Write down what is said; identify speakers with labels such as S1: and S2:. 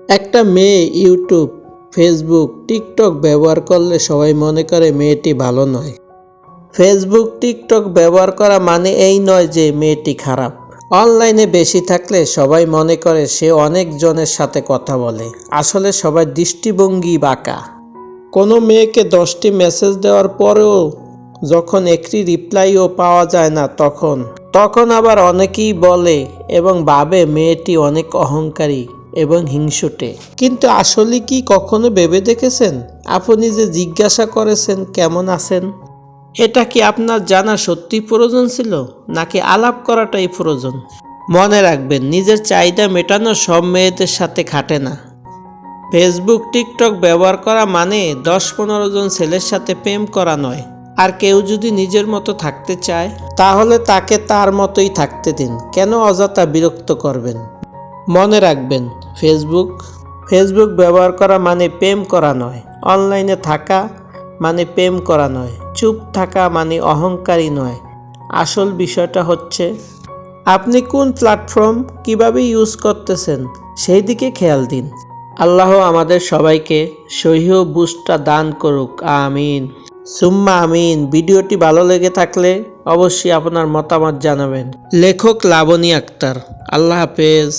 S1: একটা মেয়ে YouTube, Facebook, TikTok ব্যবহার করলে সবাই মনে করে মেয়েটি ভালো নয়। ফেসবুক, টিকটক ব্যবহার করা মানে এই নয় যে মেয়েটি খারাপ। অনলাইনে বেশি থাকলে সবাই মনে করে সে অনেক জনের সাথে কথা বলে। আসলে সবার দৃষ্টিভঙ্গি বাঁকা। কোনো মেয়েকে 10টি মেসেজ দেওয়ার পরেও যখন একটি রিপ্লাইও পাওয়া যায় না তখন আবার অনেকেই বলে এবং ভাবে মেয়েটি অনেক অহংকারী এবং হিংসুটে। কিন্তু আসলে কি কখনো ভেবে দেখেছেন, আপনি যে জিজ্ঞাসা করেছেন কেমন আছেন, এটা কি আপনার জানা সত্যি প্রয়োজন ছিল নাকি আলাপ করাটাই প্রয়োজন? মনে রাখবেন, নিজের চাহিদা মেটানো সব মেয়েদের সাথে খাটে না। ফেসবুক, টিকটক ব্যবহার করা মানে 10-15 জন ছেলের সাথে প্রেম করা নয়। আর কেউ যদি নিজের মতো থাকতে চায় তাহলে তাকে তার মতোই থাকতে দিন, কেন অযথা বিরক্ত করবেন? মনে রাখবেন, ফেসবুক ব্যবহার করা মানে প্রেম করা নয়, অনলাইনে থাকা মানে প্রেম করা নয়, চুপ থাকা মানে অহংকারী নয়। আসল বিষয়টা হচ্ছে আপনি কোন প্ল্যাটফর্ম কিভাবে ইউজ করতেছেন সেই দিকে খেয়াল দিন। আল্লাহ আমাদের সবাইকে সহিহ বুঝটা দান করুক, আমিন সুম্মা আমিন। ভিডিওটি ভালো লেগে থাকলে অবশ্যই আপনার মতামত জানাবেন। লেখক লাবনী আক্তার। আল্লাহ হাফেজ।